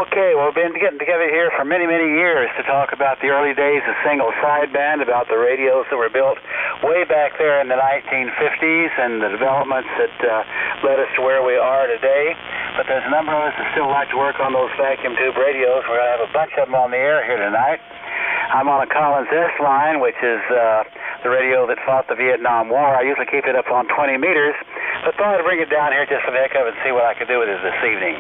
Okay, well, we've been getting together here for many, many years to talk about the early days of single sideband, about the radios that were built way back there in the 1950s and the developments that led us to where we are today. But there's a number of us that still like to work on those vacuum tube radios. We're going to have a bunch of them on the air here tonight. I'm on a Collins S line, which is the radio that fought the Vietnam War. I usually keep it up on 20 meters, but thought I'd bring it down here just for the heck of it and see what I could do with it this evening.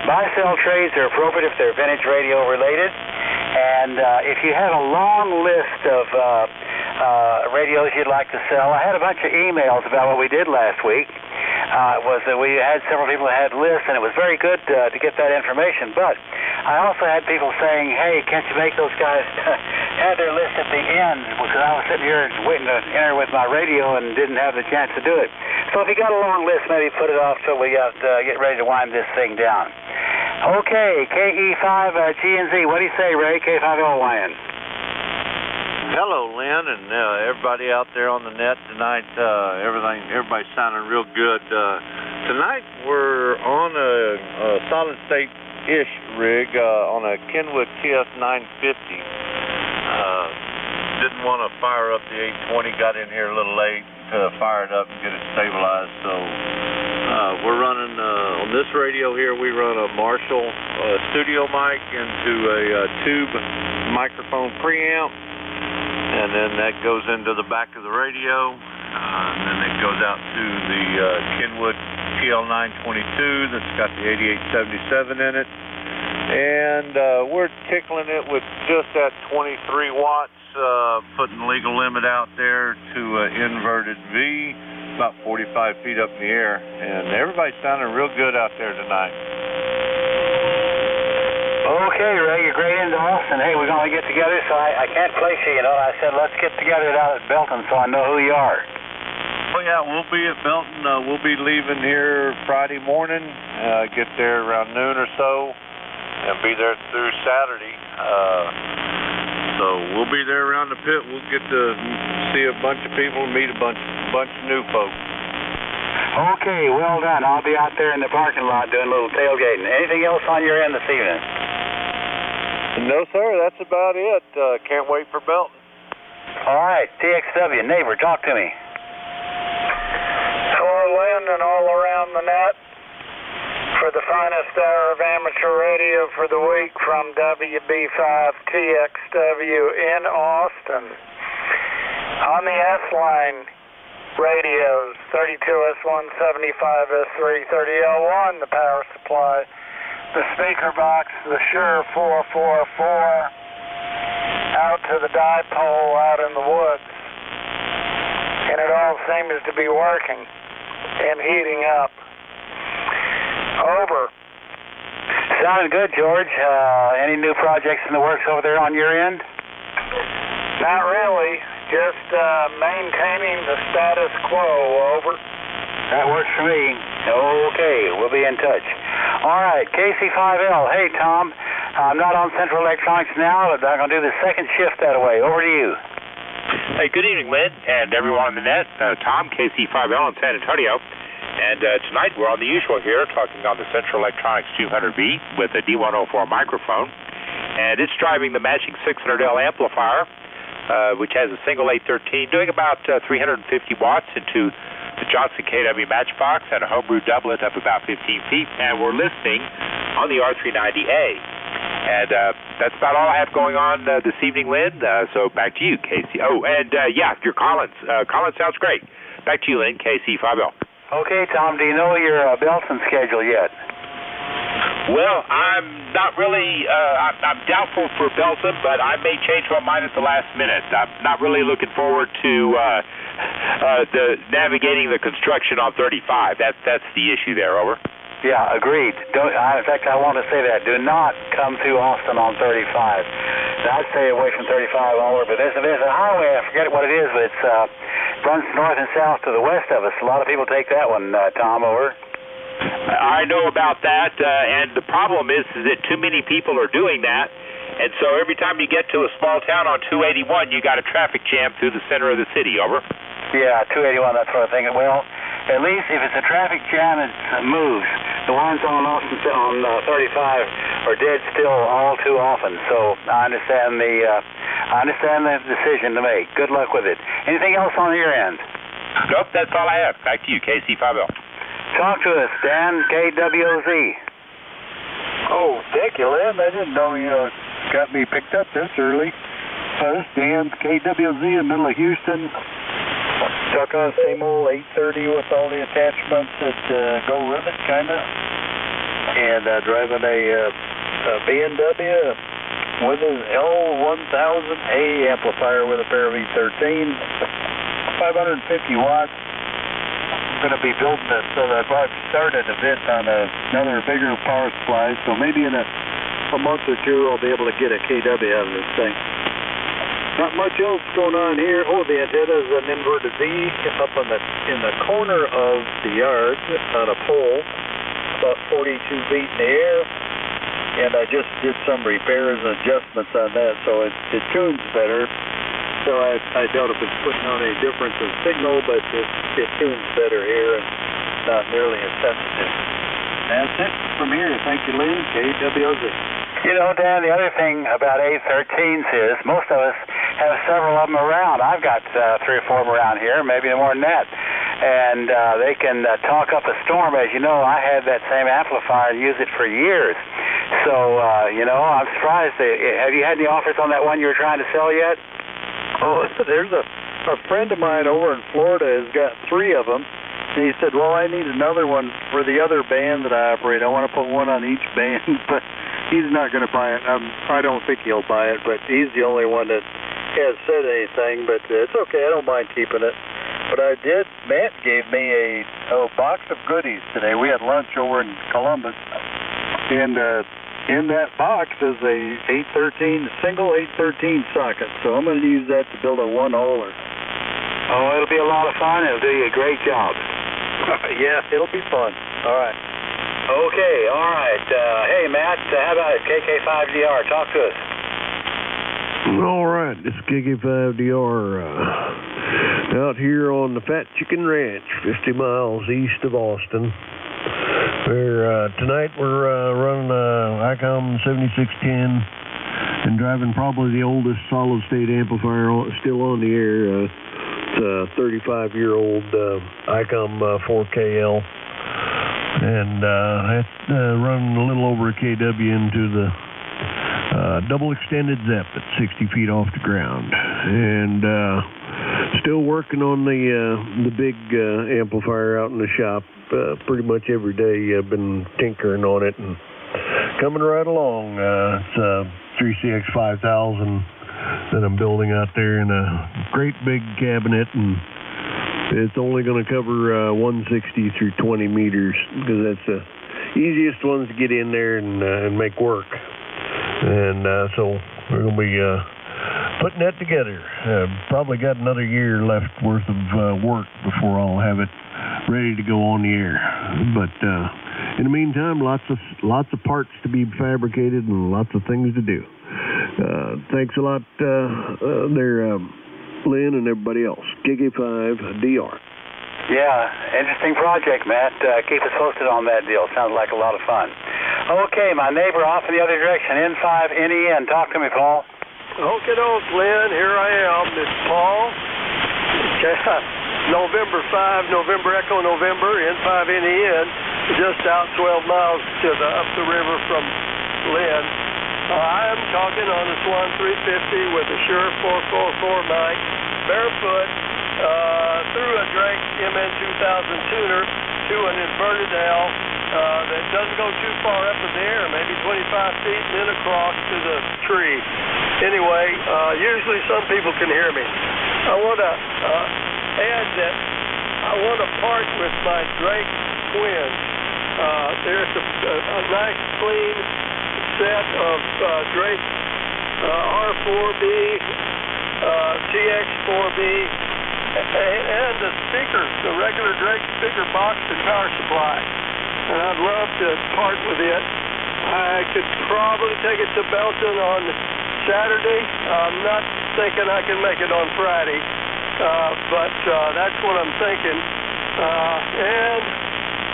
Buy-sell trades are appropriate if they're vintage radio related, and if you have a long list of radios you'd like to sell, I had a bunch of emails about what we did last week. Was that we had several people that had lists, and it was very good to get that information, but I also had people saying, hey, can't you make those guys have their list at the end, because I was sitting here waiting to enter with my radio and didn't have the chance to do it. So if you got a long list, maybe put it off till we get ready to wind this thing down. Okay, KE5GNZ, what do you say, Ray? K5LYN. Hello, Lynn, and everybody out there on the net tonight. Everybody's sounding real good. Tonight we're on a solid state-ish rig on a Kenwood TS950. Didn't want to fire up the 820. Got in here a little late to fire it up and get it stabilized. So we're running on this radio here. We run a Marshall studio mic into a tube microphone preamp. And then that goes into the back of the radio, and then it goes out to the Kenwood TL922 that's got the 8877 in it. And we're tickling it with just that 23 watts, putting the legal limit out there to inverted V, about 45 feet up in the air. And everybody's sounding real good out there tonight. Okay, Ray, you're great into Austin. Hey, we're going to get together, so I can't place you, you know. I said, let's get together down at Belton so I know who you are. Well, yeah, we'll be at Belton. We'll be leaving here Friday morning, get there around noon or so, and be there through Saturday. So we'll be there around the pit. We'll get to see a bunch of people and meet a bunch of new folks. Okay, well done. I'll be out there in the parking lot doing a little tailgating. Anything else on your end this evening? No, sir. That's about it. Can't wait for Belton. All right, TXW, neighbor, talk to me. Hello, Lynn, and all around the net for the finest hour of amateur radio for the week from WB5TXW in Austin. On the S-line radios, 32S1, 75S3, 30L1, the power supply. The speaker box, the Shure 444, out to the dipole out in the woods. And it all seems to be working and heating up. Over. Sounding good, George. Any new projects in the works over there on your end? Not really. Just maintaining the status quo. Over. That works for me. Okay, we'll be in touch. All right, KC5L. Hey, Tom. I'm not on Central Electronics now, but I'm going to do the second shift that way. Over to you. Hey, good evening, Lynn, and everyone on the net. Tom, KC5L in San Antonio. And tonight we're on the usual here, talking on the Central Electronics 200V with a D104 microphone. And it's driving the matching 600L amplifier, which has a single 813, doing about 350 watts into the Johnson KW Matchbox and a homebrew doublet of about 15 feet, and we're listening on the R390A. And that's about all I have going on this evening, Lynn. So back to you, Casey. Oh, and yeah, your Collins. Collins sounds great. Back to you, Lynn, KC5L. Okay, Tom, do you know your Belton schedule yet? Well, I'm not really, I'm doubtful for Belton, but I may change my mind at the last minute. I'm not really looking forward to the navigating the construction on 35. That's the issue there. Over. Yeah, agreed. In fact, I want to say that. Do not come to Austin on 35. I'd stay away from 35 onward, but there's a highway, I forget what it is, but it runs north and south to the west of us. A lot of people take that one, Tom, over. I know about that, and the problem is that too many people are doing that, and so every time you get to a small town on 281, you got a traffic jam through the center of the city. Over. Yeah, 281, that's what I'm thinking. Well, at least if it's a traffic jam, it moves. The ones on Austin on 35 or dead still all too often. So I understand the decision to make. Good luck with it. Anything else on your end? Nope, that's all I have. Back to you, KC5L. Talk to us, Dan, KWOZ. Oh, thank you, Lynn. I didn't know you got me picked up this early. This is Dan, KWZ in the middle of Houston. Stuck on the same old 830 with all the attachments that go with it, kind of. And driving a BMW with an L1000A amplifier with a pair of E13, 550 watts. I'm going to be building this so that I've started a bit on another bigger power supply, so maybe in a month or two I'll be able to get a KW out of this thing. Not much else going on here. Oh, the antenna is an inverted Z up in the corner of the yard on a pole, about 42 feet in the air. And I just did some repairs and adjustments on that, so it tunes better. So I doubt if it's putting out any difference in signal, but it tunes better here and not nearly as sensitive. That's it from here. Thank you, Lynn. KWOZ. You know, Dan, the other thing about 813s is most of us have several of them around. I've got 3 or 4 of them around here, maybe more than that. And they can talk up a storm. As you know, I had that same amplifier and used it for years. So, you know, I'm surprised. Have you had any offers on that one you were trying to sell yet? Oh, there's a friend of mine over in Florida has got 3 of them. And he said, well, I need another one for the other band that I operate. I want to put one on each band, but he's not going to buy it. I don't think he'll buy it, but he's the only one that has said anything, but it's okay. I don't mind keeping it. But I did, Matt gave me a box of goodies today. We had lunch over in Columbus, and in that box is a single 813 socket, so I'm going to use that to build a 1-holer. Oh, it'll be a lot of fun. It'll do you a great job. Yeah, it'll be fun. All right. Okay, all right. Hey, Matt, how about it? KK5DR, talk to us. All right, this is KK5DR out here on the Fat Chicken Ranch, 50 miles east of Austin. Tonight we're running ICOM 7610 and driving probably the oldest solid-state amplifier still on the air. It's a 35-year-old ICOM 4KL, and it's running a little over a KW into the double extended ZEP at 60 feet off the ground, and still working on the big amplifier out in the shop pretty much every day. I've been tinkering on it and coming right along. It's a 3CX 5000 that I'm building out there in a great big cabinet, and it's only going to cover 160 through 20 meters because that's the easiest ones to get in there and make work. And so we're going to be putting that together. Probably got another year left worth of work before I'll have it ready to go on the air. But in the meantime, lots of parts to be fabricated and lots of things to do. Thanks a lot there, Lynn and everybody else. KK5DR. Yeah, interesting project, Matt. Keep us posted on that deal. Sounds like a lot of fun. Okay, my neighbor off in the other direction, N5NEN. Talk to me, Paul. Okay, Lynn. Here I am. It's Paul. November 5, November Echo November, N5NEN. Just out 12 miles up the river from Lynn. I am talking on the Swan 350 with a Shure 444 mic, barefoot, through a Drake MN2000 tuner to an inverted L that doesn't go too far up in the air, maybe 25 feet, and then across to the tree. Anyway, usually some people can hear me. I want to add that I want to part with my Drake twins. There's a nice clean set of Drake R4B, TX4B, and the speaker, the regular Drake speaker box and power supply. And I'd love to part with it. I could probably take it to Belton on Saturday. I'm not thinking I can make it on Friday, but that's what I'm thinking. And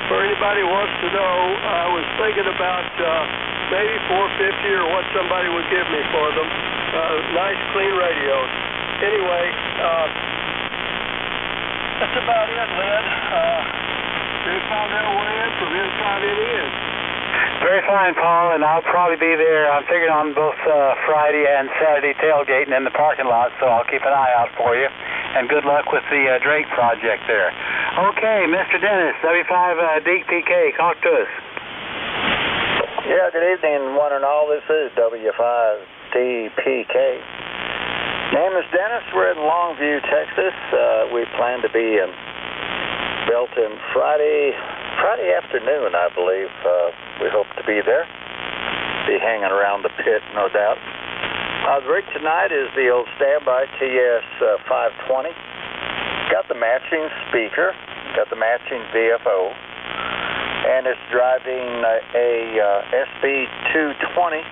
for anybody who wants to know, I was thinking about maybe $450 or what somebody would give me for them. Nice, clean radios. Anyway, that's about it, Lynn. Very fine that way in from inside it in. Very fine, Paul, and I'll probably be there. I'm figuring on both Friday and Saturday tailgating in the parking lot, so I'll keep an eye out for you. And good luck with the Drake project there. Okay, Mr. Dennis, W5DPK, talk to us. Yeah, good evening, one and all. This is W5DPK. Name is Dennis. We're in Longview, Texas. We plan to be in Belton Friday afternoon, I believe. We hope to be there. Be hanging around the pit, no doubt. The rig tonight is the old standby TS 520. Got the matching speaker, got the matching VFO, and it's driving a SB220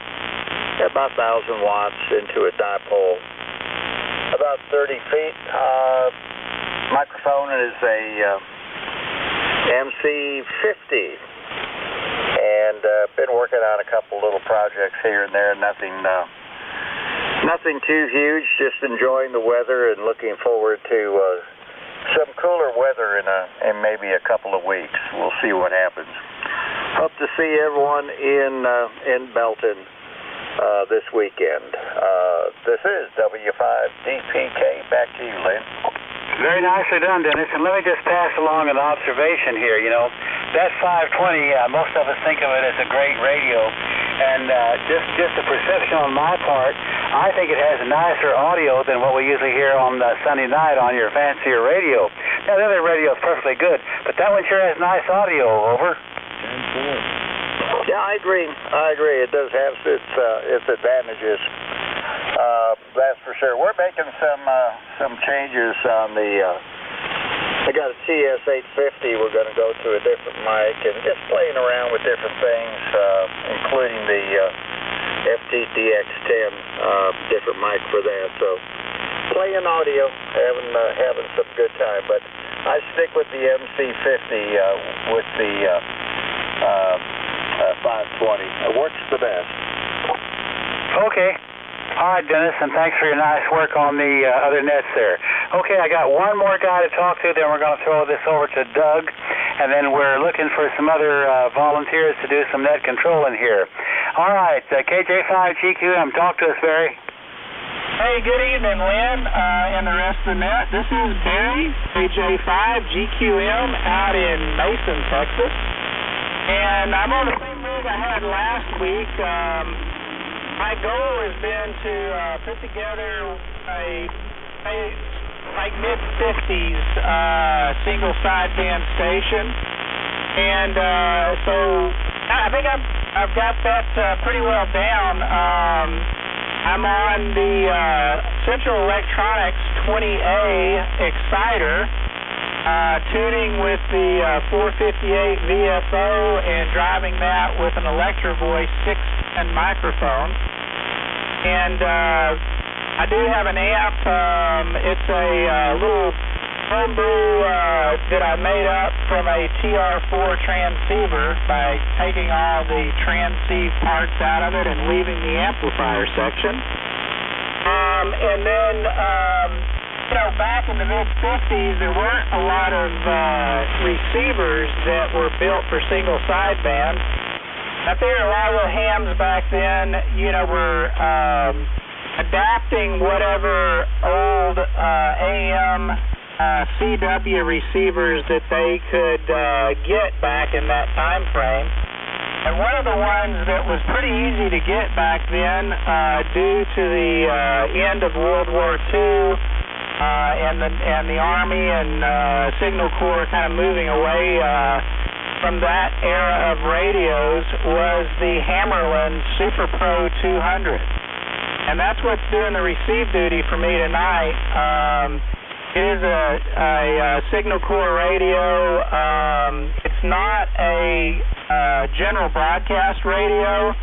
at about 1,000 watts into a dipole, about 30 feet. Microphone is a MC50, and been working on a couple little projects here and there. Nothing too huge. Just enjoying the weather and looking forward to some cooler weather in maybe a couple of weeks. We'll see what happens. Hope to see everyone in Belton this weekend. This is W5DPK. Back to you, Lynn. Very nicely done, Dennis. And let me just pass along an observation here. You know, that 520, most of us think of it as a great radio. And just a perception on my part, I think it has nicer audio than what we usually hear on Sunday night on your fancier radio. Now, the other radio is perfectly good, but that one sure has nice audio, over. 10-4. Yeah, I agree. It does have its advantages. That's for sure. We're making some changes on the. I got a TS850. We're going to go to a different mic and just playing around with different things, including the FTDX10 different mic for that. So playing audio, having some good time. But I stick with the MC50 with the 520. It works the best. Okay. All right, Dennis, and thanks for your nice work on the other nets there. Okay, I got one more guy to talk to, then we're going to throw this over to Doug, and then we're looking for some other volunteers to do some net controlling here. All right, KJ5GQM, talk to us, Barry. Hey, good evening, Lynn, and the rest of the net. This is Barry, KJ5GQM, out in Mason, Texas. And I'm on the same rig I had last week. My goal has been to put together a like mid-50s single sideband station, and so I think I've got that pretty well down. I'm on the Central Electronics 20A exciter, tuning with the 458 VFO and driving that with an Electro Voice 610 microphone. And I do have an amp. It's a little homebrew that I made up from a TR4 transceiver by taking all the transceive parts out of it and leaving the amplifier section. And then, back in the mid-50s, there weren't a lot of receivers that were built for single sideband. I figured a lot of the hams back then, were adapting whatever old AM CW receivers that they could get back in that time frame. And one of the ones that was pretty easy to get back then, due to the end of World War II and the Army and Signal Corps kind of moving away from that era of radios, was the Hammerlin Super Pro 200. And that's what's doing the receive duty for me tonight. It is a Signal Corps radio. It's not a general broadcast radio.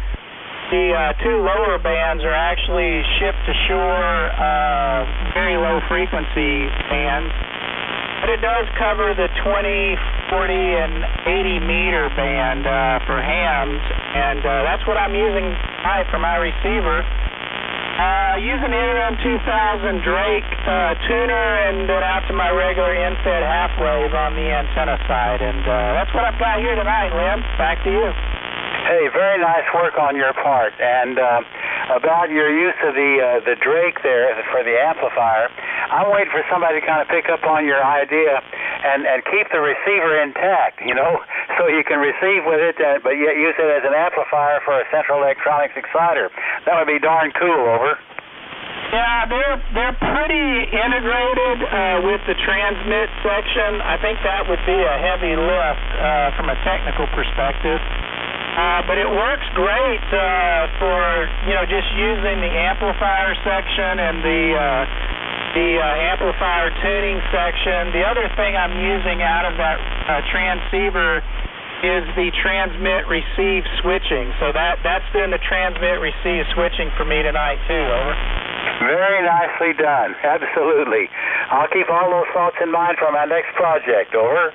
The two lower bands are actually shipped to shore, very low frequency bands. but it does cover the 20, 40, and 80 meter band for hams, and that's what I'm using for my receiver. Using the NRM 2000 Drake tuner and then out to my regular in-fed half wave on the antenna side, and that's what I've got here tonight, Lynn. Back to you. Hey, very nice work on your part. And about your use of the Drake there for the amplifier, I'm waiting for somebody to kind of pick up on your idea and keep the receiver intact, you know, so you can receive with it, but yet use it as an amplifier for a central electronics exciter. That would be darn cool, over. Yeah, they're pretty integrated with the transmit section. I think that would be a heavy lift from a technical perspective. But it works great for, you know, just using the amplifier section and the amplifier tuning section. The other thing I'm using out of that transceiver is the transmit-receive switching. So that's doing the transmit-receive switching for me tonight, too. Over. Very nicely done. Absolutely. I'll keep all those thoughts in mind for my next project. Over.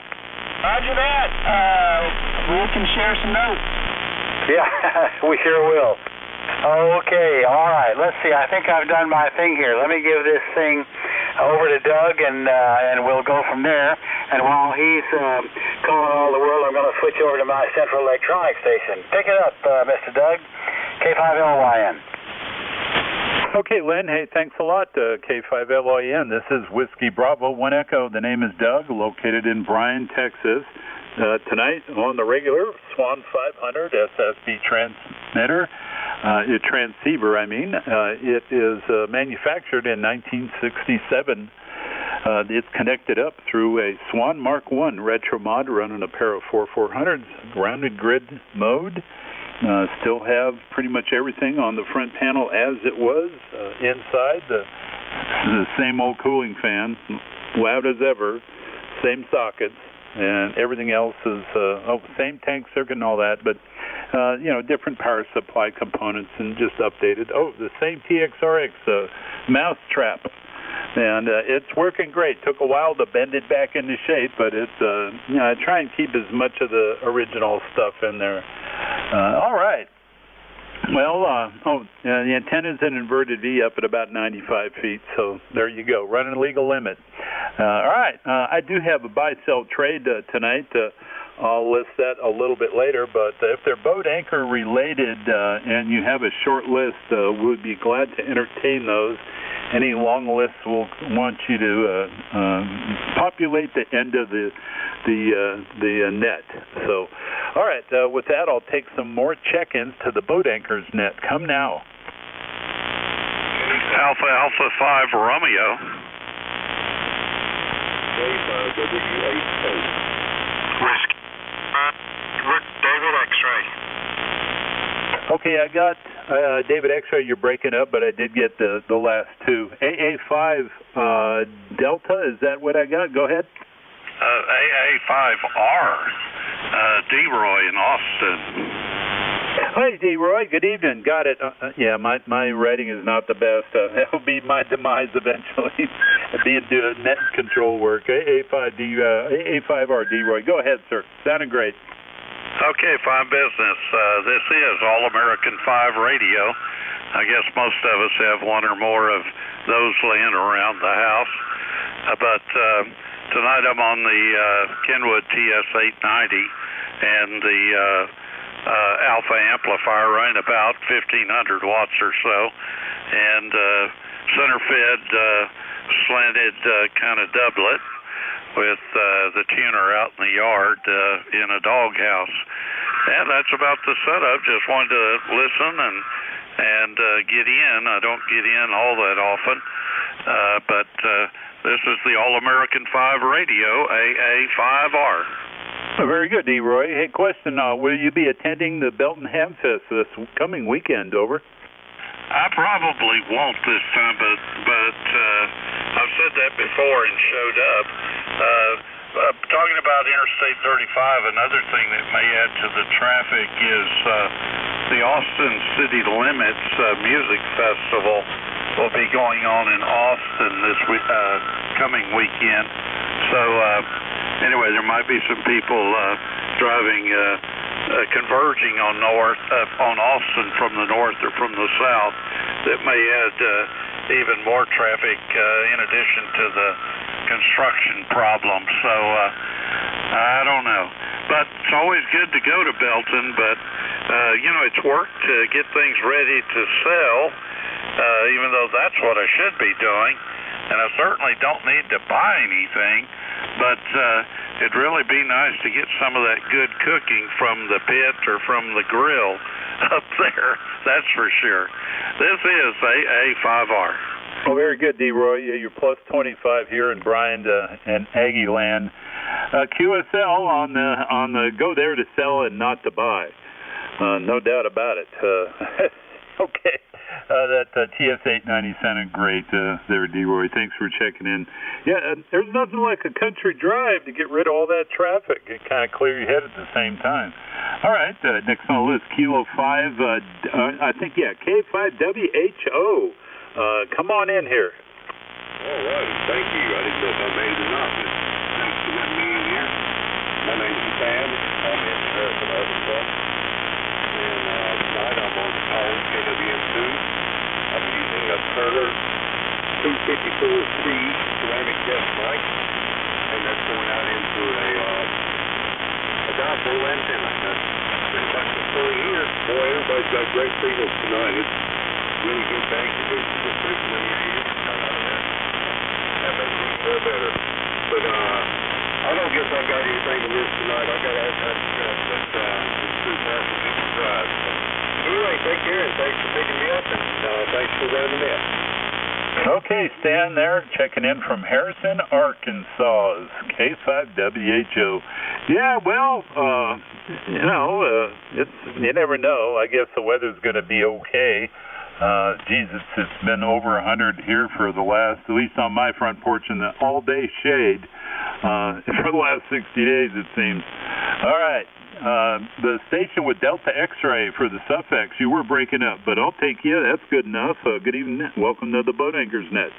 Roger that. We can share some notes. Yeah, we sure will. Okay, all right. Let's see. I think I've done my thing here. Let me give this thing over to Doug, and we'll go from there. And while he's calling all the world, I'm going to switch over to my central electronics station. Pick it up, Mr. Doug. K5LYN. Okay, Lynn. Hey, thanks a lot, K5LYN. This is Whiskey Bravo 1 Echo. The name is Doug, located in Bryan, Texas. Tonight on the regular Swan 500 SSB transmitter, transceiver, I mean. It is manufactured in 1967. It's connected up through a Swan Mark I retro mod running a pair of 4400s, grounded grid mode. Still have pretty much everything on the front panel as it was. Inside, the same old cooling fan, loud as ever, same sockets. And everything else is same tank circuit and all that, but you know, different power supply components and just updated. Oh, the same TXRX mouse trap, and it's working great. Took a while to bend it back into shape, but it's you know, I try and keep as much of the original stuff in there. All right. Well, the antenna's an inverted V up at about 95 feet, so there you go, running a legal limit. All right, I do have a buy-sell trade tonight. I'll list that a little bit later, but if they're boat anchor related and you have a short list, we'd be glad to entertain those. Any long lists will want you to populate the end of the net. So, all right, with that, I'll take some more check-ins to the boat anchors net. Come now. Alpha 5 Romeo. Whiskey. David X-ray. Okay, I got David X-ray. You're breaking up, but I did get the last two. AA5 Delta, is that what I got? Go ahead. AA5R, D-Roy in Austin. Hi, D-Roy. Good evening. Got it. Yeah, my writing is not the best. That'll be my demise eventually. Being doing net control work. AA5R, D-Roy. Go ahead, sir. Sounding great. Okay, fine business. This is All-American 5 Radio. I guess most of us have one or more of those laying around the house. But tonight I'm on the Kenwood TS890 and the alpha amplifier running about 1,500 watts or so. And center-fed slanted kind of doublet with the tuner out in the yard in a doghouse. And that's about the setup. Just wanted to listen and get in. I don't get in all that often, but this is the All-American 5 Radio, AA5R. Very good, D-Roy. Hey, question, will you be attending the Belton Ham Fest this coming weekend, over? I probably won't this time, but I've said that before and showed up. Talking about Interstate 35, another thing that may add to the traffic is the Austin City Limits Music Festival will be going on in Austin this coming weekend. So anyway, there might be some people driving, converging on Austin from the north or from the south that may add even more traffic in addition to the construction problem. So I don't know. But it's always good to go to Belton, but it's work to get things ready to sell, even though that's what I should be doing. And I certainly don't need to buy anything, but it'd really be nice to get some of that good cooking from the pit or from the grill up there, that's for sure. This is AA5R. Well, very good, D-Roy. You're plus 25 here in Bryant and Aggie land. QSL on the go there to sell and not to buy. No doubt about it. Okay. That TS890 sounded great there, D-Roy. Thanks for checking in. Yeah, there's nothing like a country drive to get rid of all that traffic and kind of clear your head at the same time. All right, next on the list, Kilo 5, I think, K5WHO. Come on in here. All right, thank you. I didn't know if I made it or not, but thanks for letting me in here. My name is Sam. I'm in Harrison, Arkansas. And tonight I'm on the Collins KWM2. I'm using a Turner 254C ceramic desk mic, and that's going out into a dipole antenna. That's been about for 4 years. Boy, everybody's got great signals tonight. It's really good. Thank you. It's pretty familiar. That makes me feel better. But I don't guess I got anything to miss tonight. I got to have that stress, but it's too far for me to drive. Anyway, take care, and thanks for picking me up, and thanks for running the net. Okay, Stan there, checking in from Harrison, Arkansas, K5WHO. Yeah, well, you never know. I guess the weather's going to be okay. It's been over 100 here for the last, at least on my front porch, in the all-day shade for the last 60 days, it seems. All right. The station with Delta X-Ray for the suffix, you were breaking up, but I'll take you. That's good enough. Good evening. Welcome to the Boat Anchors Net.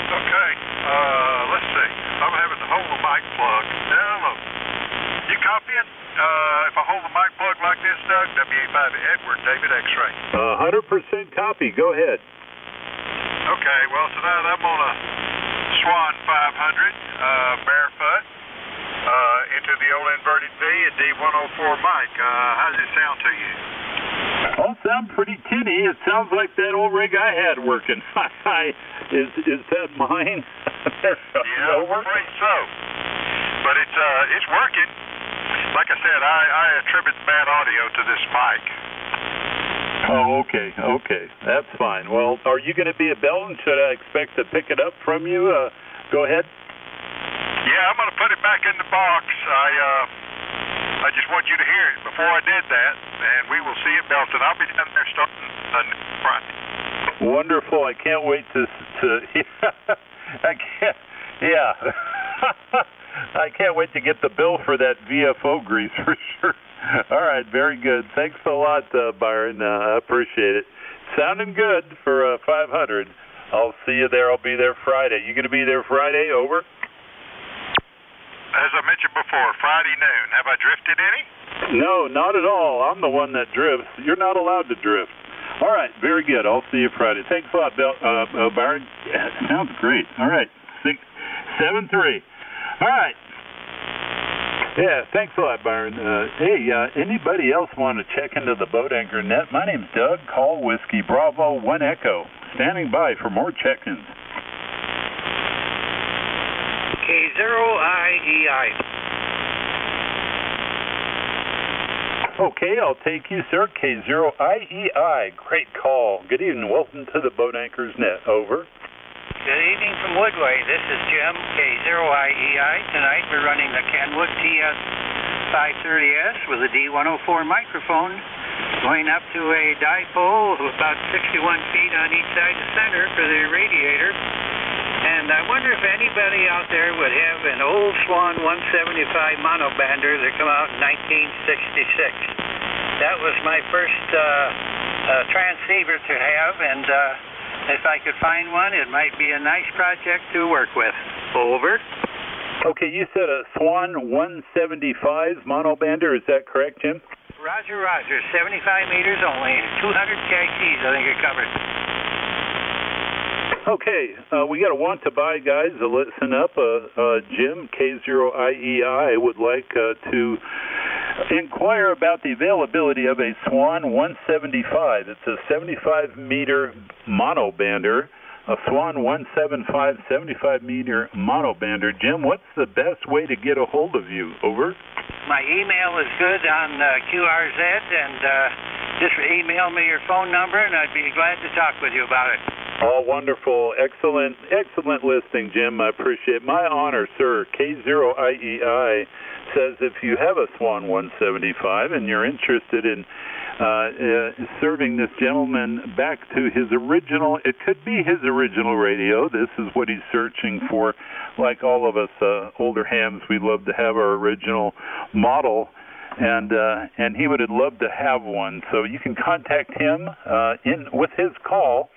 Okay. Let's see. I'm having to hold the mic plug. Hello. You copying? If I hold the mic plug like this, Doug, WA5 Edward, David X-Ray. 100% copy. Go ahead. Okay. Well, tonight I'm on a Swan 500 barefoot. Into the old inverted V at D104 mic. How does it sound to you? Well, sound pretty tinny. It sounds like that old rig I had working. Is that mine? Yeah, I'm afraid so. But it's working. Like I said, I attribute bad audio to this mic. Oh, okay. That's fine. Well, are you going to be at Belton? Should I expect to pick it up from you? Go ahead. Yeah, I'm going to put it back in the box. I just want you to hear it before I did that, and we will see it, Belton. I'll be down there starting Friday. Wonderful. I can't wait to I can't wait to get the bill for that VFO grease for sure. All right, very good. Thanks a lot, Byron. I appreciate it. Sounding good for 500. I'll see you there. I'll be there Friday. You going to be there Friday? Over? As I mentioned before, Friday noon. Have I drifted any? No, not at all. I'm the one that drifts. You're not allowed to drift. All right, very good. I'll see you Friday. Thanks a lot, Byron. Yeah, sounds great. All right, 673. All right. Yeah, thanks a lot, Byron. Hey, anybody else want to check into the Boat Anchor Net? My name's Doug. Call Whiskey Bravo 1 Echo. Standing by for more check-ins. K0IEI. Okay, I'll take you, sir. K0IEI. Great call. Good evening. Welcome to the Boat Anchors Net. Over. Good evening from Woodway. This is Jim, K0IEI. Tonight we're running the Kenwood TS530S with a D104 microphone going up to a dipole of about 61 feet on each side of the center for the radiator. And I wonder if anybody out there would have an old Swan 175 monobander that come out in 1966. That was my first transceiver to have, and If I could find one, it might be a nice project to work with. Over. Okay, you said a Swan 175 monobander. Is that correct, Jim? Roger, 75 meters only. 200 KCs, I think it covered. Okay, we got a want to buy, guys. Listen up. Jim, K0IEI, would like to inquire about the availability of a Swan 175. It's a 75-meter monobander. A Swan 175 75-meter monobander. Jim, what's the best way to get a hold of you? Over. My email is good on QRZ, and just email me your phone number, and I'd be glad to talk with you about it. Oh, wonderful. Excellent listing, Jim. I appreciate it. My honor, sir. K0IEI says if you have a Swan 175 and you're interested in serving this gentleman back to his original, it could be his original radio. This is what he's searching for. Like all of us older hams, we love to have our original model, and he would love to have one. So you can contact him with his call,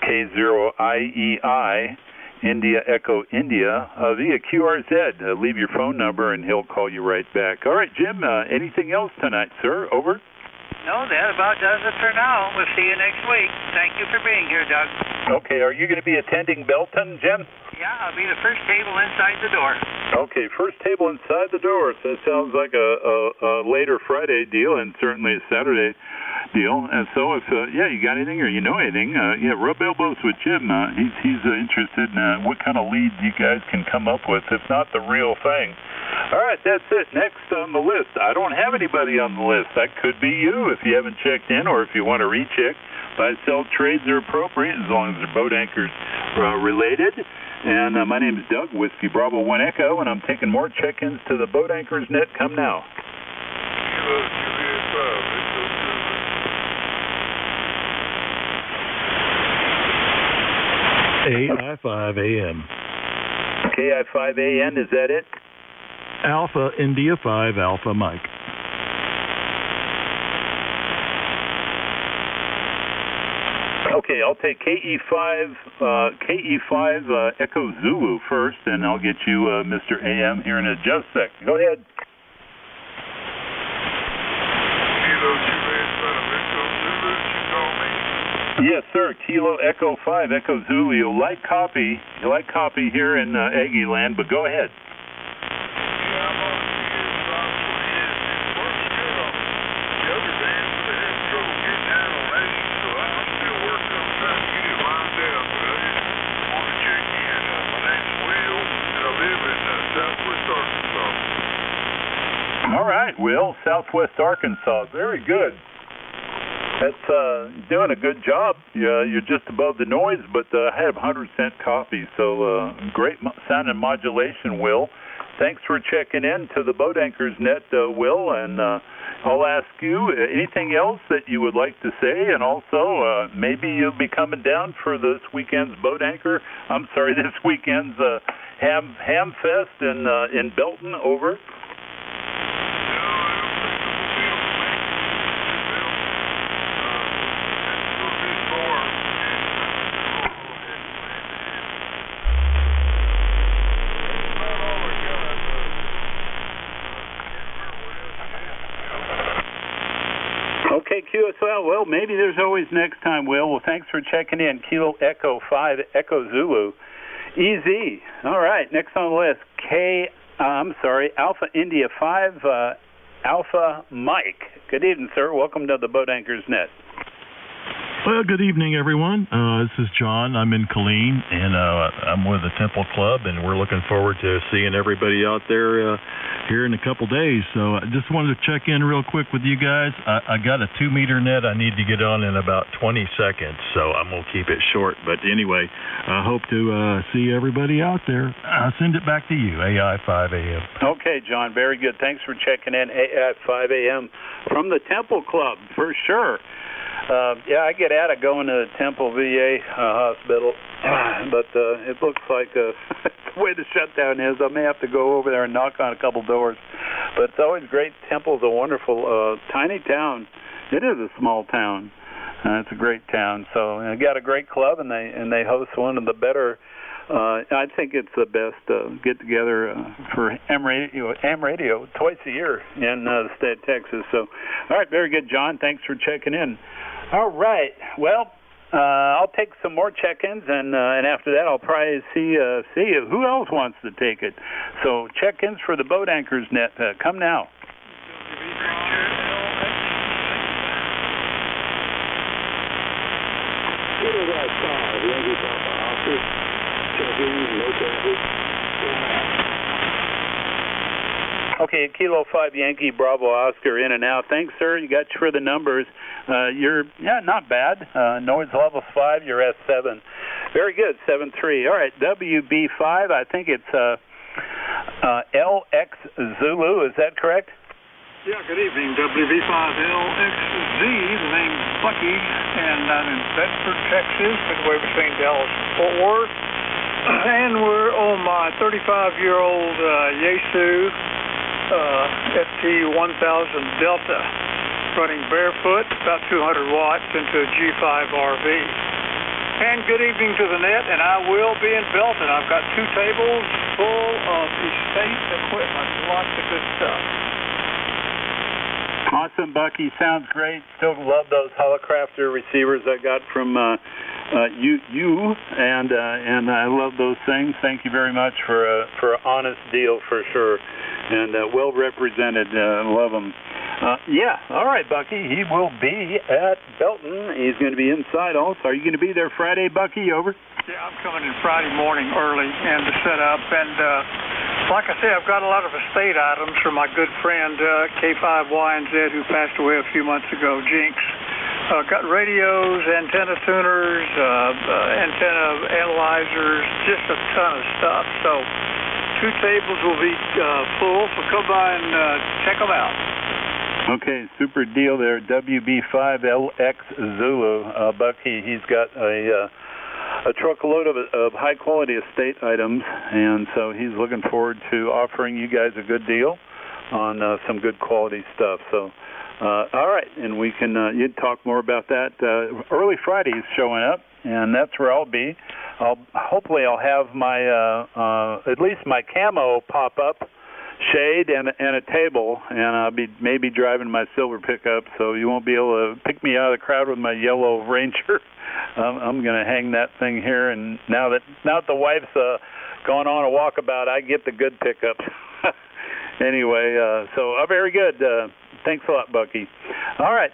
K0IEI, India Echo India, via QRZ. Leave your phone number and he'll call you right back. All right, Jim, anything else tonight, sir? Over. No, that about does it for now. We'll see you next week. Thank you for being here, Doug. Okay, are you going to be attending Belton, Jim? Yeah, I'll be the first table inside the door. Okay, first table inside the door. So that sounds like a later Friday deal and certainly a Saturday deal. And so if, you got anything or you know anything, rub elbows with Jim. He's interested in what kind of leads you guys can come up with, if not the real thing. All right, that's it. Next on the list. I don't have anybody on the list. That could be you if you haven't checked in or if you want to recheck. Buy-sell trades are appropriate as long as they're boat anchors related. And my name is Doug, Whiskey Bravo 1 Echo, and I'm taking more check-ins to the Boat Anchors Net. Come now. AI5AM. KI5AN, is that it? Alpha India 5 Alpha Mike. Okay, I'll take KE5 Echo Zulu first, and I'll get you Mr. AM here in just a sec. Go ahead. Yes, sir. Kilo Echo 5 Echo Zulu. You like copy here in Aggie Land, but go ahead. All right, Will, Southwest Arkansas. Very good. That's doing a good job. You're just above the noise, but I have 100% copy, so great sound and modulation, Will. Thanks for checking in to the Boat Anchors Net, Will, and I'll ask you anything else that you would like to say, and also maybe you'll be coming down for this weekend's this weekend's Ham Fest in Belton. Over. Okay, QSL. Well, maybe there's always next time, Will. Well, thanks for checking in. Kilo Echo 5 Echo Zulu. EZ. All right, next on the list. Alpha India 5 Alpha Mike. Good evening, sir. Welcome to the Boat Anchors Net. Well, good evening, everyone. This is John. I'm in Killeen, and I'm with the Temple Club, and we're looking forward to seeing everybody out there here in a couple days. So I just wanted to check in real quick with you guys. I got a 2-meter net I need to get on in about 20 seconds, so I'm going to keep it short. But anyway, I hope to see everybody out there. I'll send it back to you, AI5AM. Okay, John, very good. Thanks for checking in, AI5AM from the Temple Club, for sure. I get out of going to the Temple VA hospital, but it looks like the way the shutdown is, I may have to go over there and knock on a couple doors. But it's always great. Temple's a wonderful, tiny town. It is a small town. It's a great town. So got a great club, and they host one of the better. I think it's the best get together for AM radio twice a year in the state of Texas. So, all right, very good, John. Thanks for checking in. All right, well, I'll take some more check-ins, and after that, I'll probably see who else wants to take it. So, check-ins for the Boat Anchors Net come now. Okay, Kilo 5 Yankee Bravo Oscar in and out. Thanks, sir. You got you for the numbers. You're not bad. Noise level's 5. You're S7. Very good. 7-3. All right, WB5. I think it's LX Zulu. Is that correct? Yeah, good evening, WV5LXZ, the name's Bucky, and I'm in Bedford, Texas, midway between Dallas and Fort Worth, and we're on my 35-year-old Yaesu FT1000 Delta, running barefoot, about 200 watts into a G5 RV. And good evening to the net, and I will be in Belton. I've got 2 tables full of estate equipment, lots of good stuff. Awesome, Bucky. Sounds great. Still love those Holocrafter receivers I got from you, and I love those things. Thank you very much for an honest deal for sure, and well represented. Love them. Yeah. All right, Bucky. He will be at Belton. He's going to be inside also. Are you going to be there Friday, Bucky? Over. Yeah, I'm coming in Friday morning early and to set up. And like I said, I've got a lot of estate items from my good friend K5YNZ, who passed away a few months ago, Jinx. Got radios, antenna tuners, antenna analyzers, just a ton of stuff. So 2 tables will be full, so come by and check them out. Okay, super deal there. WB5LX Zulu. Bucky, he's got a truckload of high-quality estate items, and so he's looking forward to offering you guys a good deal on some good quality stuff. So, all right, and we can you'd talk more about that. Early Friday's showing up, and that's where I'll be. Hopefully I'll have my at least my camo pop-up shade and a table, and I'll be maybe driving my silver pickup, so you won't be able to pick me out of the crowd with my yellow Ranger. I'm going to hang that thing here, and now that the wife's gone on a walkabout, I get the good pickups. Anyway, so very good. Thanks a lot, Bucky. All right,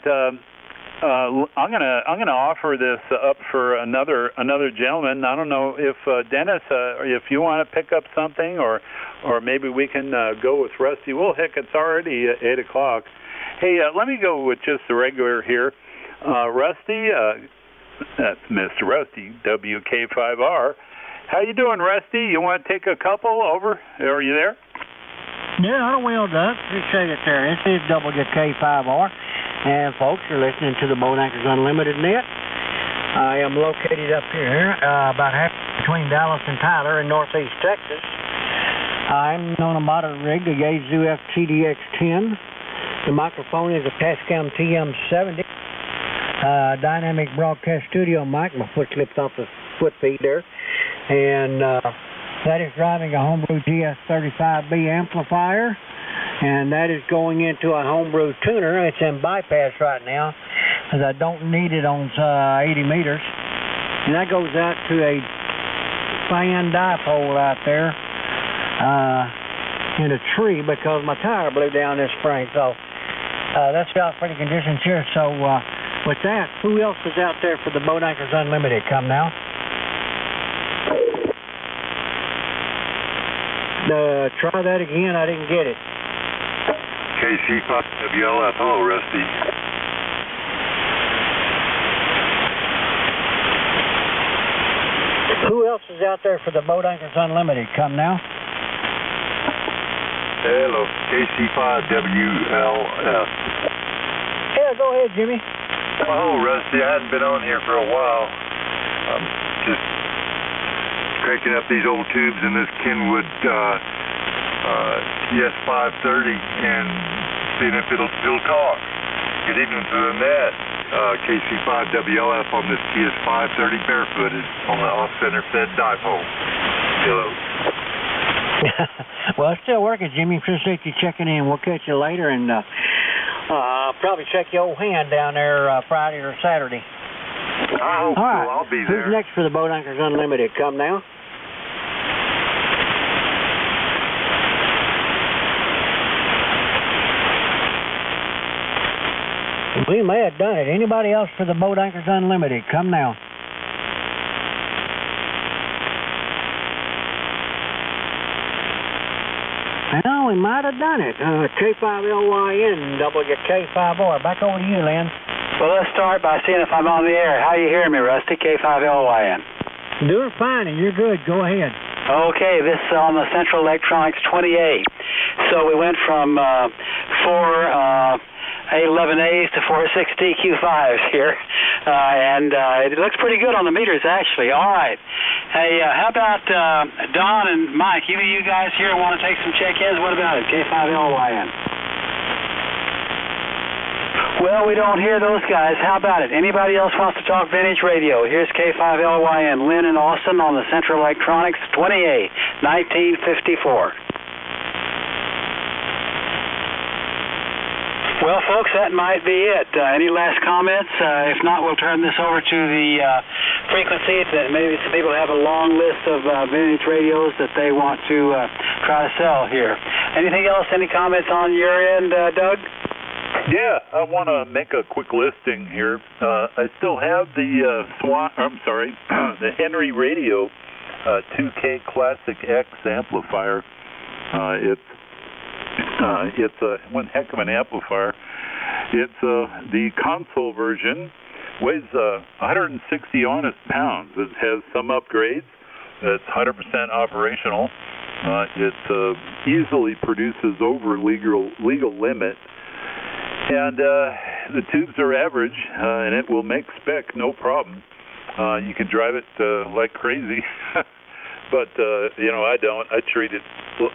I'm gonna offer this up for another gentleman. I don't know if Dennis, if you want to pick up something, or maybe we can go with Rusty. Well, heck, it's already 8 o'clock. Hey, let me go with just the regular here. Rusty, that's Mr. Rusty, WK5R. How you doing, Rusty? You want to take a couple over? Are you there? Yeah, well done. Appreciate it there. This is WK5R. And folks, you're listening to the Boat Anchors Unlimited Net. I am located up here, about half between Dallas and Tyler in northeast Texas. I'm on a modern rig, the Yaesu FTDX10. The microphone is a Tascam TM70. Dynamic broadcast studio mic. My foot slipped off the foot feed there. And that is driving a homebrew GS35B amplifier. And that is going into a homebrew tuner. It's in bypass right now, because I don't need it on 80 meters. And that goes out to a fan dipole out there in a tree, because my tire blew down this spring. So that's the operating conditions here. So with that, who else is out there for the Boat Anchors Unlimited? Come now. Try that again. I didn't get it. KC5WLF. Hello, Rusty. Who else is out there for the Boat Anchors Unlimited? Come now. Hello, KC5WLF. Yeah, go ahead, Jimmy. Oh, Rusty, I hadn't been on here for a while. I'm just cranking up these old tubes in this Kenwood TS530 and seeing if it'll still talk. Good evening to the net. KC5WLF on this TS530 barefooted on the off-center fed dipole. Hello. Well, it's still working, Jimmy. Appreciate you checking in. We'll catch you later, and probably check your old hand down there Friday or Saturday. All right. I'll be there. Who's next for the Boat Anchors Unlimited? Come now. We may have done it. Anybody else for the Boat Anchors Unlimited? Come now. Well, we might have done it. K5LYN, WK5R. Back over to you, Lynn. Well, let's start by seeing if I'm on the air. How you hearing me, Rusty? K5LYN. Doing fine, and you're good. Go ahead. Okay, this is on the Central Electronics 20A. So we went from 4 A11As to 4 6DQ5s here, and it looks pretty good on the meters, actually. All right. Hey, how about Don and Mike? You guys here want to take some check-ins? What about it? K5LYN. Well, we don't hear those guys. How about it? Anybody else wants to talk vintage radio? Here's K5LYN, Lynn and Austin on the Central Electronics 20A, 1954. Well, folks, that might be it. Any last comments? If not, we'll turn this over to the frequency. Maybe some people have a long list of vintage radios that they want to try to sell here. Anything else? Any comments on your end, Doug? Yeah, I want to make a quick listing here. I still have the the Henry Radio 2K Classic X amplifier. It's one heck of an amplifier. It's the console version, weighs 160 honest pounds. It has some upgrades. It's 100% operational. It easily produces over legal limit. And the tubes are average, and it will make spec no problem. You can drive it like crazy. But, I don't. I treat it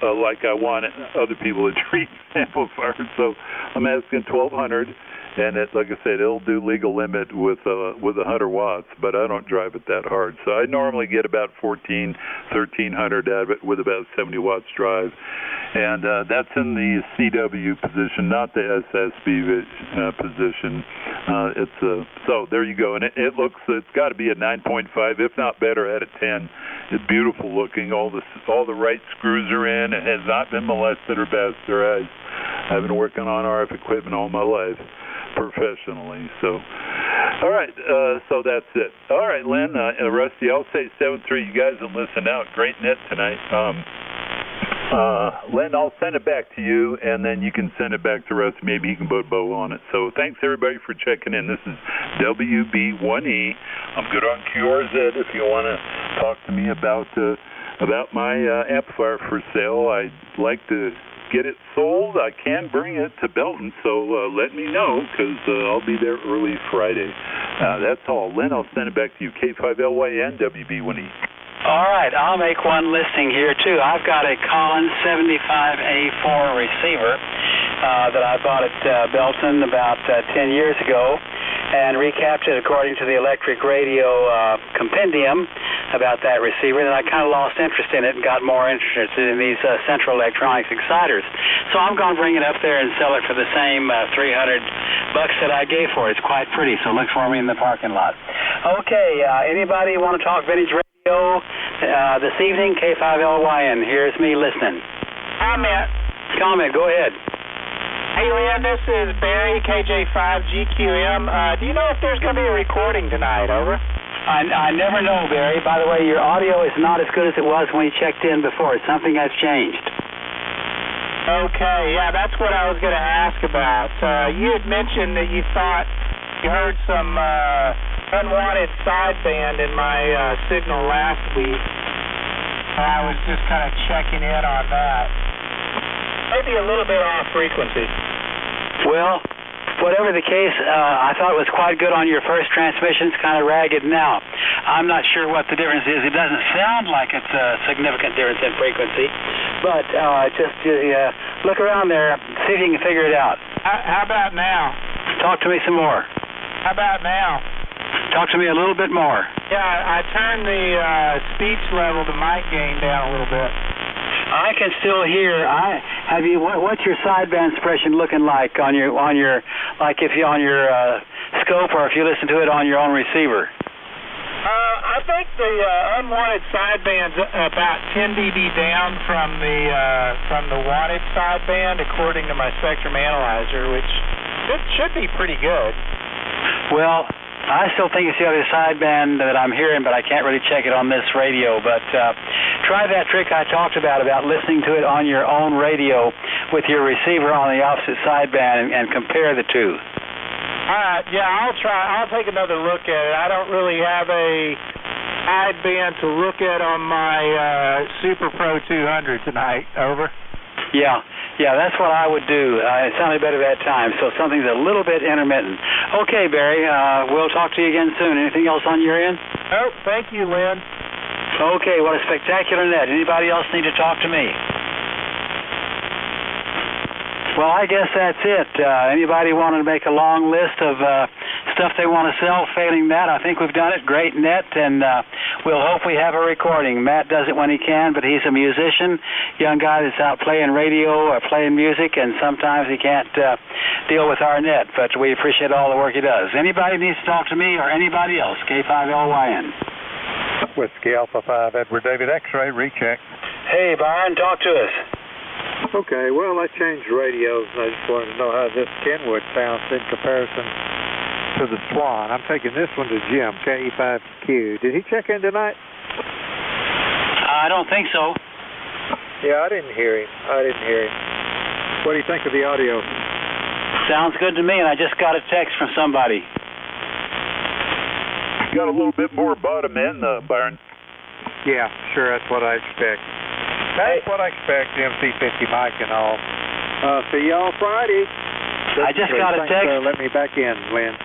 like I want other people to treat amplifiers. So I'm asking 1,200, and like I said, it'll do legal limit with 100 watts, but I don't drive it that hard. So I normally get about 1,300 out of it with about 70 watts drive. And that's in the CW position, not the SSB position. So there you go. And it's got to be a 9.5, if not better, at a 10. It's beautiful looking. All the right screws are in. It has not been molested or bastardized. I've been working on RF equipment all my life, professionally. So, all right. So that's it. All right, Lynn, Rusty, I'll say 7-3. You guys have listened out. Great net tonight. Lynn, I'll send it back to you, and then you can send it back to Rusty. Maybe he can put a bow on it. So thanks, everybody, for checking in. This is WB1E. I'm good on QRZ if you want to talk to me about my amplifier for sale. I'd like to get it sold. I can bring it to Belton, so let me know, because I'll be there early Friday. That's all. Lynn, I'll send it back to you. K5LYN, WB1E. All right, I'll make one listing here, too. I've got a Collins 75A4 receiver that I bought at Belton about 10 years ago and recapped it according to the electric radio compendium about that receiver. Then I kind of lost interest in it and got more interested in these Central Electronics exciters. So I'm going to bring it up there and sell it for the same $300 that I gave for it. It's quite pretty, so look for me in the parking lot. Okay, anybody want to talk vintage radio? This evening, K5LYN. Here's me listening. Comment, go ahead. Hey, Lynn, this is Barry, KJ5GQM. Do you know if there's going to be a recording tonight? Over. I never know, Barry. By the way, your audio is not as good as it was when you checked in before. Something has changed. Okay, yeah, that's what I was going to ask about. You had mentioned that you thought you heard some unwanted sideband in my signal last week. I was just kind of checking in on that. Maybe a little bit off frequency. Well, whatever the case, I thought it was quite good on your first transmission. It's kind of ragged now. I'm not sure what the difference is. It doesn't sound like it's a significant difference in frequency, but just look around there, see if you can figure it out. How about now? Talk to me some more. How about now? Talk to me a little bit more. Yeah, I turned the speech level, the mic gain down a little bit. I can still hear. What's your sideband suppression looking like on your like if you on your scope or if you listen to it on your own receiver? I think the unwanted sideband's about 10 dB down from the wanted sideband, according to my spectrum analyzer, which should be pretty good. Well, I still think it's the other sideband that I'm hearing, but I can't really check it on this radio. But try that trick I talked about listening to it on your own radio with your receiver on the opposite sideband and compare the two. Yeah, I'll try. I'll take another look at it. I don't really have a sideband to look at on my Super Pro 200 tonight. Over. Yeah, that's what I would do. It sounded better that time, so something's a little bit intermittent. Okay, Barry, we'll talk to you again soon. Anything else on your end? Oh, thank you, Lynn. Okay, what a spectacular net. Anybody else need to talk to me? Well, I guess that's it. Anybody want to make a long list of stuff they want to sell? Failing that, I think we've done it. Great net, and we'll hope we have a recording. Matt does it when he can, but he's a musician, young guy that's out playing radio or playing music, and sometimes he can't deal with our net, but we appreciate all the work he does. Anybody needs to talk to me or anybody else, K5LYN. Whiskey Alpha 5, Edward David X-ray, recheck. Hey, Byron, talk to us. Okay, well, I changed radios, and I just wanted to know how this Kenwood sounds in comparison to the Swan. I'm taking this one to Jim, KE5Q. Did he check in tonight? I don't think so. Yeah, I didn't hear him. What do you think of the audio? Sounds good to me, and I just got a text from somebody. Got a little bit more bottom end, Byron. Yeah, sure, that's what I expect. That's what I expect, MC50 mic and all. See y'all Friday. I just got a text. Let me back in, Lynn.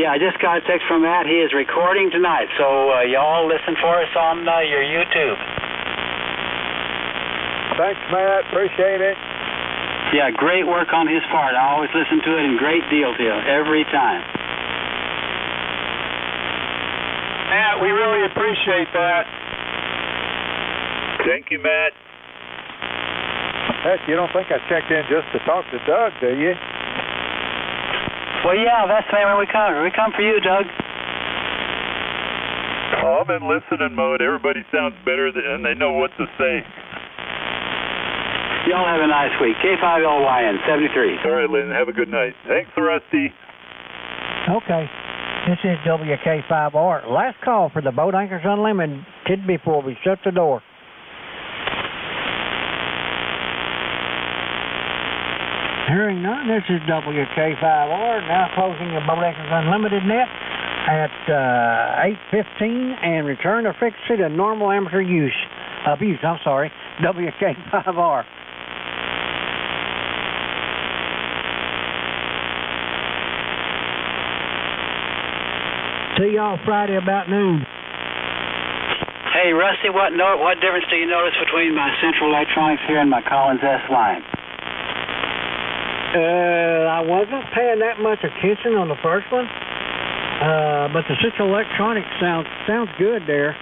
Yeah, I just got a text from Matt. He is recording tonight, so y'all listen for us on your YouTube. Thanks, Matt. Appreciate it. Yeah, great work on his part. I always listen to it, and great deal to you every time. Matt, we really appreciate that. Thank you, Matt. Heck, you don't think I checked in just to talk to Doug, do you? Well, yeah, that's the way we come. We come for you, Doug. Oh, I'm in listening mode. Everybody sounds better and they know what to say. Y'all have a nice week. K5LYN 73. All right, Lynn. Have a good night. Thanks, Rusty. Okay. This is WK5R. Last call for the Boat Anchors Unlimited before we shut the door. Hearing none, this is WK5R, now closing the Boat Anchors Unlimited net at 8:15 and return the frequency to normal amateur abuse. WK5R. See y'all Friday about noon. Hey, Rusty, what difference do you notice between my Central Electronics here and my Collins S line? I wasn't paying that much attention on the first one, but the Central Electronics sounds good there.